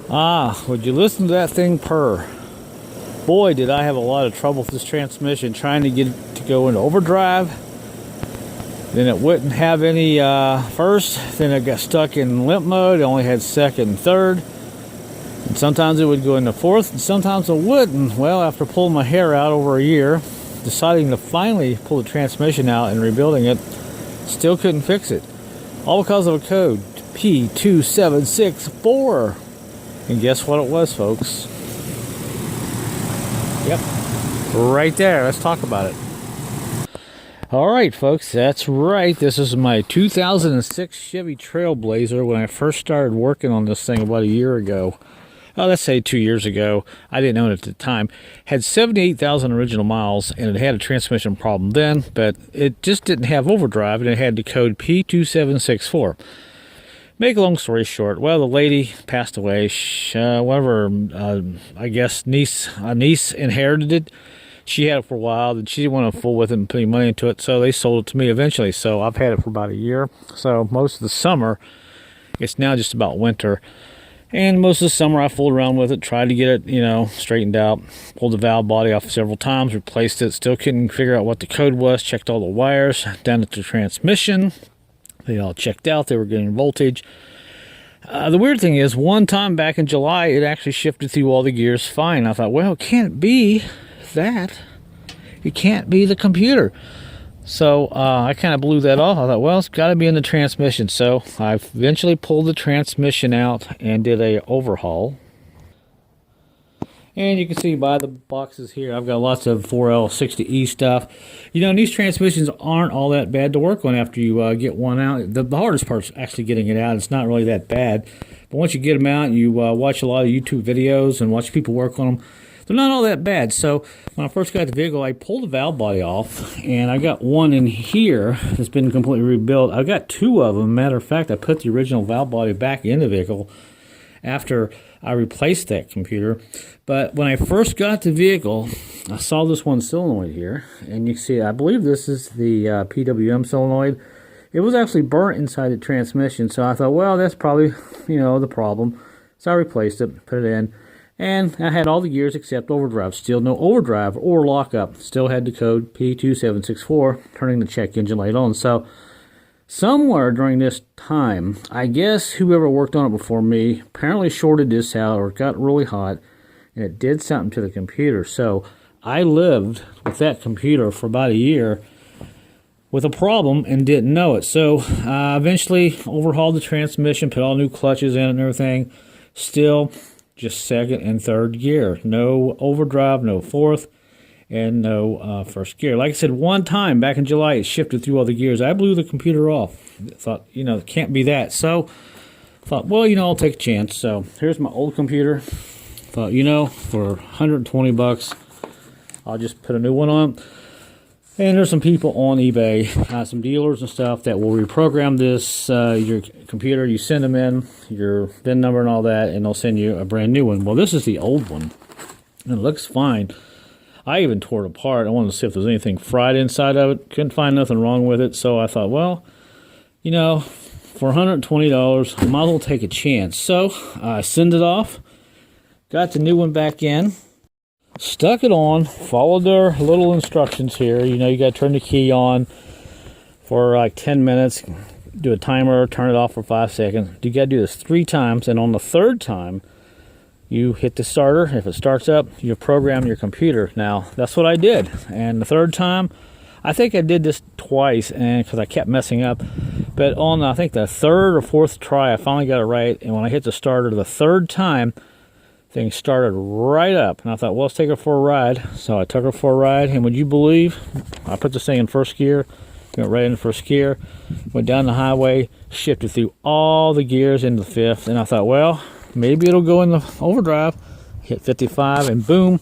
Would you listen to that thing purr? Boy, did I have a lot of trouble with this transmission trying to get it to go into overdrive. Then it wouldn't have any first. Then it got stuck in limp mode. It only had second and third. And sometimes it would go into fourth, and sometimes it wouldn't. Well, after pulling my hair out over a year, deciding to finally pull the transmission out and rebuilding it, still couldn't fix it. All because of a code, P02764. And guess what it was, folks? Yep, right there. Let's talk about it. All right, folks, that's right. This is my 2006 Chevy Trailblazer when I first started working on this thing about a year ago. Let's say 2 years ago. I didn't own it at the time. Had 78,000 original miles, and it had a transmission problem then, but it just didn't have overdrive, and it had the code P02764. Make a long story short, well, the lady passed away. I guess a niece inherited it. She had it for a while, and she didn't want to fool with it and put any money into it, so they sold it to me eventually. So I've had it for about a year. So most of the summer, it's now just about winter. And most of the summer I fooled around with it, tried to get it, straightened out, pulled the valve body off several times, replaced it, still couldn't figure out what the code was, checked all the wires down at the transmission. They all checked out, they were getting voltage. The weird thing is, one time back in July, it actually shifted through all the gears fine. I thought, well, it can't be that. It can't be the computer. So I kind of blew that off. I thought, well, it's got to be in the transmission. So I eventually pulled the transmission out and did a overhaul. And you can see by the boxes here, I've got lots of 4L60E stuff. These transmissions aren't all that bad to work on after you get one out. The hardest part's actually getting it out. It's not really that bad. But once you get them out, you watch a lot of YouTube videos and watch people work on them. They're not all that bad. So when I first got the vehicle, I pulled the valve body off, and I got one in here that's been completely rebuilt. I've got two of them. Matter of fact, I put the original valve body back in the vehicle after I replaced that computer. But when I first got the vehicle, I saw this one solenoid here, and you can see, I believe this is the PWM solenoid. It was actually burnt inside the transmission, so I thought, well, that's probably, the problem. So I replaced it, put it in. And I had all the gears except overdrive. Still no overdrive or lockup. Still had the code P02764, turning the check engine light on. So somewhere during this time, I guess whoever worked on it before me apparently shorted this out or it got really hot, and it did something to the computer. So I lived with that computer for about a year with a problem and didn't know it. So I eventually overhauled the transmission, put all new clutches in it and everything. Still just second and third gear. No overdrive, no fourth, and no first gear. Like I said, one time back in July, it shifted through all the gears. I blew the computer off. Thought, it can't be that. So thought, well, I'll take a chance. So here's my old computer. Thought, for 120 bucks, I'll just put a new one on. And there's some people on eBay, some dealers and stuff that will reprogram this, your computer. You send them in, your VIN number and all that, and they'll send you a brand new one. Well, this is the old one, and it looks fine. I even tore it apart. I wanted to see if there's anything fried inside of it. Couldn't find nothing wrong with it, so I thought, well, for $120, I might as well take a chance. So I sent it off, got the new one back in, stuck it on, followed their little instructions here. You got to turn the key on for like 10 minutes, do a timer, turn it off for 5 seconds. You got to do this 3 times, and on the 3rd time, you hit the starter. If it starts up, you program your computer. Now, that's what I did. And the 3rd time, I think I did this twice, and because I kept messing up. But on, I think, the 3rd or 4th try, I finally got it right. And when I hit the starter the 3rd time, thing started right up, and I thought, well, let's take her for a ride. So I took her for a ride, and would you believe, I put this thing in first gear, went right into first gear, went down the highway, shifted through all the gears into the 5th, and I thought, well, maybe it'll go in the overdrive. Hit 55, and boom,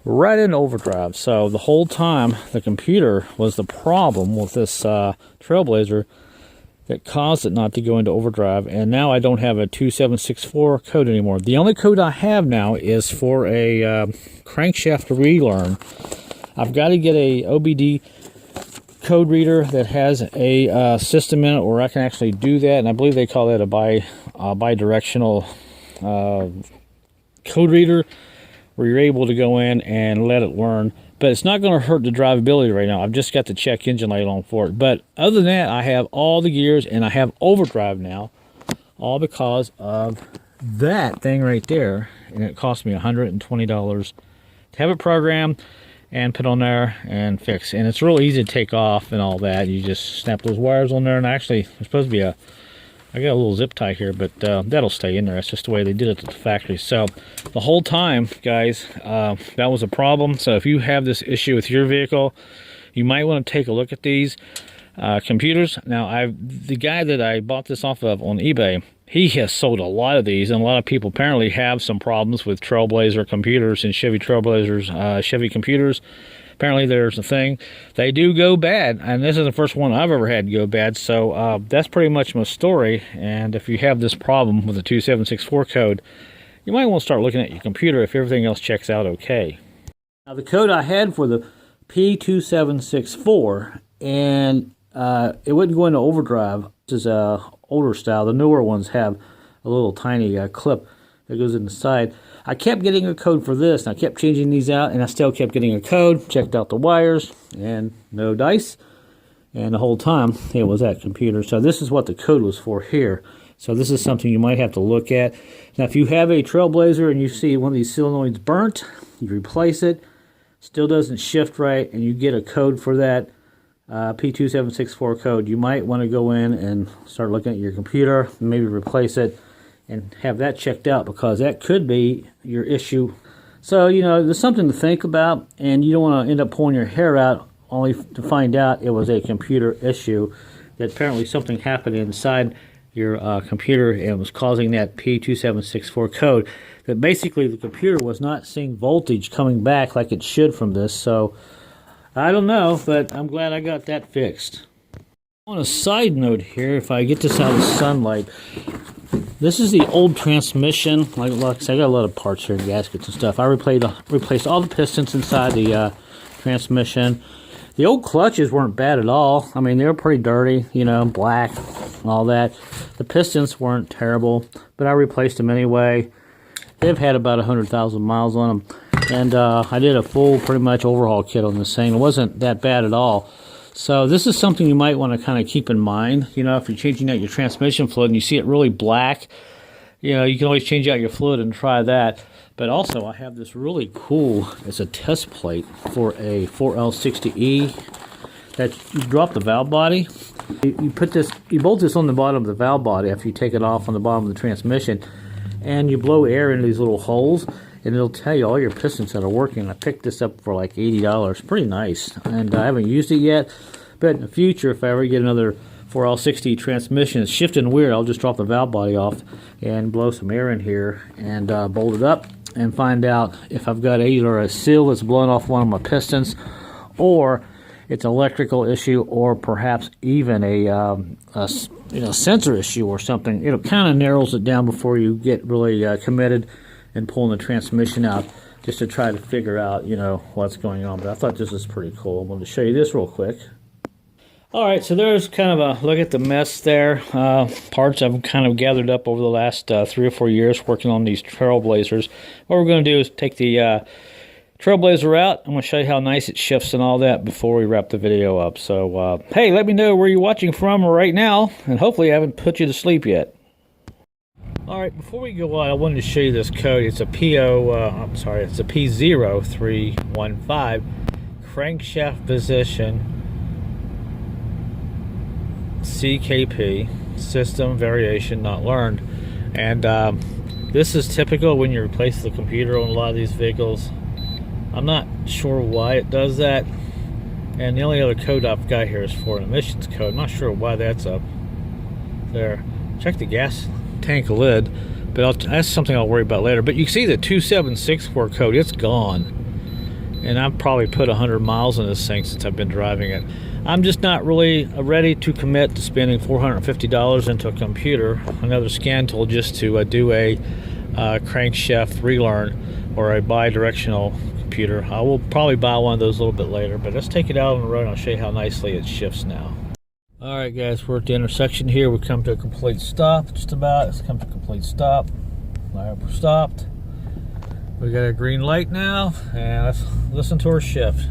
right in overdrive. So the whole time, the computer was the problem with this Trailblazer that caused it not to go into overdrive, and now I don't have a 2764 code anymore. The only code I have now is for a crankshaft relearn. I've got to get a OBD code reader that has a system in it where I can actually do that, and I believe they call that a bi-directional code reader where you're able to go in and let it learn. But it's not going to hurt the drivability right now. I've just got the check engine light on for it. But other than that, I have all the gears and I have overdrive now, all because of that thing right there. And it cost me $120 to have it programmed and put on there and fix. And it's real easy to take off and all that. You just snap those wires on there, and actually there's supposed to be I got a little zip tie here, but that'll stay in there. That's just the way they did it at the factory. So the whole time, guys, that was a problem. So if you have this issue with your vehicle, you might want to take a look at these computers. Now, the guy that I bought this off of on eBay, he has sold a lot of these, and a lot of people apparently have some problems with Trailblazer computers and Chevy Trailblazers, Chevy computers. Apparently there's a thing. They do go bad, and this is the first one I've ever had go bad, so that's pretty much my story. And if you have this problem with the 2764 code, you might want to start looking at your computer if everything else checks out okay. Now, the code I had for the P02764, and it wouldn't go into overdrive. This is a older style. The newer ones have a little tiny clip that goes in the side. I kept getting a code for this, and I kept changing these out, and I still kept getting a code. Checked out the wires, and no dice. And the whole time, it was that computer. So this is what the code was for here. So this is something you might have to look at. Now, if you have a Trailblazer and you see one of these solenoids burnt, you replace it. Still doesn't shift right, and you get a code for that P02764 code, you might want to go in and start looking at your computer, maybe replace it, and have that checked out, because that could be your issue. So, you know, there's something to think about, and you don't want to end up pulling your hair out only to find out it was a computer issue, that apparently something happened inside your computer and was causing that P02764 code, that basically the computer was not seeing voltage coming back like it should from this. So I don't know, but I'm glad I got that fixed. On a side note here, if I get this out of the sunlight, this is the old transmission. Like I got a lot of parts here, gaskets and stuff. I replaced all the pistons inside the transmission. The old clutches weren't bad at all. I mean, they were pretty dirty, you know, black, all that. The pistons weren't terrible, but I replaced them anyway. They've had about 100,000 miles on them. And I did a full, pretty much overhaul kit on this thing. It wasn't that bad at all. So this is something you might want to kind of keep in mind. You know, if you're changing out your transmission fluid and you see it really black, you know, you can always change out your fluid and try that. But also, I have this really cool, it's a test plate for a 4L60E that you drop the valve body. You put this, you bolt this on the bottom of the valve body after you take it off on the bottom of the transmission, and you blow air into these little holes, and it'll tell you all your pistons that are working. I picked this up for like $80. Pretty nice. And I haven't used it yet, but in the future, if I ever get another 4L60 transmission, it's shifting weird, I'll just drop the valve body off and blow some air in here and bolt it up and find out if I've got either a seal that's blowing off one of my pistons, or it's an electrical issue, or perhaps even a sensor issue or something. It kind of narrows it down before you get really committed and pulling the transmission out, just to try to figure out, you know, what's going on. But I thought this was pretty cool. I wanted to show you this real quick. Alright, so there's kind of a look at the mess there. Parts I've kind of gathered up over the last 3 or 4 years working on these Trailblazers. What we're going to do is take the Trailblazer out. I'm going to show you how nice it shifts and all that before we wrap the video up. So, hey, let me know where you're watching from right now, and hopefully I haven't put you to sleep yet. Alright, before we go on, I wanted to show you this code. It's a it's a P02764 crankshaft position CKP, system variation not learned. And this is typical when you replace the computer on a lot of these vehicles. I'm not sure why it does that, and the only other code I've got here is for an emissions code. I'm not sure why that's up there. Check the gas tank lid, but that's something I'll worry about later. But you can see the 2764 code, it's gone, and I've probably put 100 miles on this thing since I've been driving it. I'm just not really ready to commit to spending $450 into a computer, another scan tool, just to do a crankshaft relearn or a bi-directional computer. I will probably buy one of those a little bit later, but let's take it out on the road and I'll show you how nicely it shifts now. Alright guys, we're at the intersection here. We've come to a complete stop, just about. It's come to a complete stop. Alright, we're stopped. We got a green light now, and let's listen to our shift.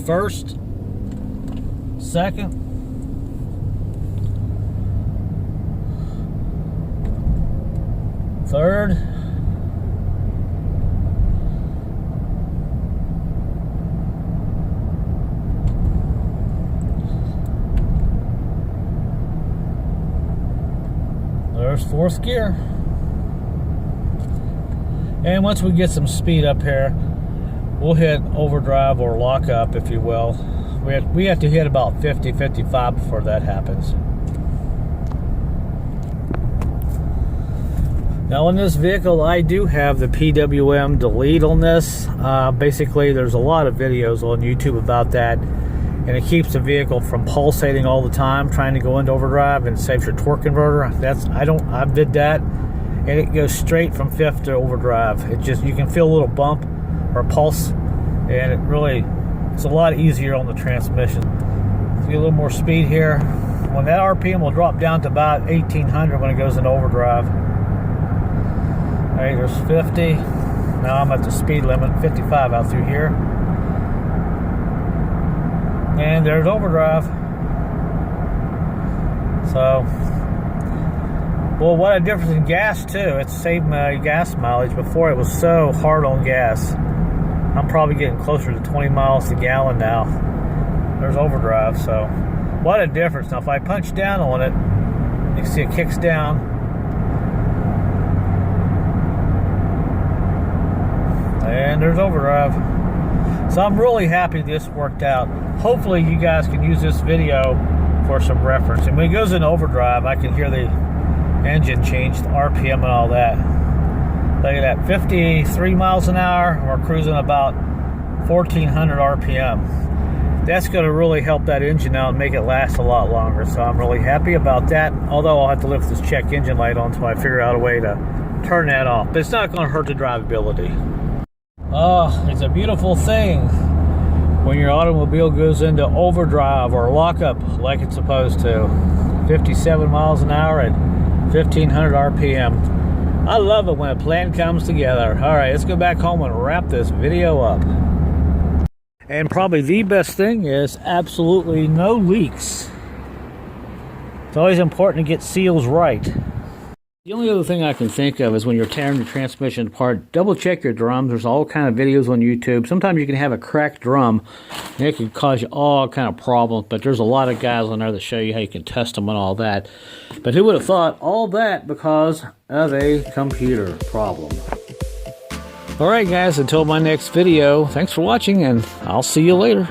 First, second, third, there's fourth gear. And once we get some speed up here, we'll hit overdrive or lockup, if you will. We have to hit about 50, 55 before that happens. Now in this vehicle, I do have the PWM delete on this. Basically, there's a lot of videos on YouTube about that, and it keeps the vehicle from pulsating all the time, trying to go into overdrive, and saves your torque converter. I did that, and it goes straight from fifth to overdrive. You can feel a little bump or pulse, and it's a lot easier on the transmission. Get a little more speed here. When that RPM will drop down to about 1800 when it goes into overdrive. All right, there's 50. Now I'm at the speed limit, 55 out through here. And there's overdrive. So, well, what a difference in gas too. It's saved my gas mileage. Before it was so hard on gas. I'm probably getting closer to 20 miles a gallon now. There's overdrive, so what a difference. Now if I punch down on it, you can see it kicks down. And there's overdrive. So I'm really happy this worked out. Hopefully you guys can use this video for some reference. And when it goes in overdrive, I can hear the engine change the RPM and all that. Look at that, 53 miles an hour. We're cruising about 1400 RPM. That's going to really help that engine out and make it last a lot longer. So I'm really happy about that. Although I'll have to lift this check engine light on until I figure out a way to turn that off. But it's not going to hurt the drivability. Oh, it's a beautiful thing when your automobile goes into overdrive or lockup like it's supposed to. 57 miles an hour at 1500 RPM. I love it when a plan comes together. All right, let's go back home and wrap this video up. And probably the best thing is absolutely no leaks. It's always important to get seals right. The only other thing I can think of is when you're tearing the transmission apart, double check your drums. There's all kind of videos on YouTube. Sometimes you can have a cracked drum, and it can cause you all kind of problems, but there's a lot of guys on there that show you how you can test them and all that. But who would have thought all that because of a computer problem? Alright guys, until my next video, thanks for watching, and I'll see you later.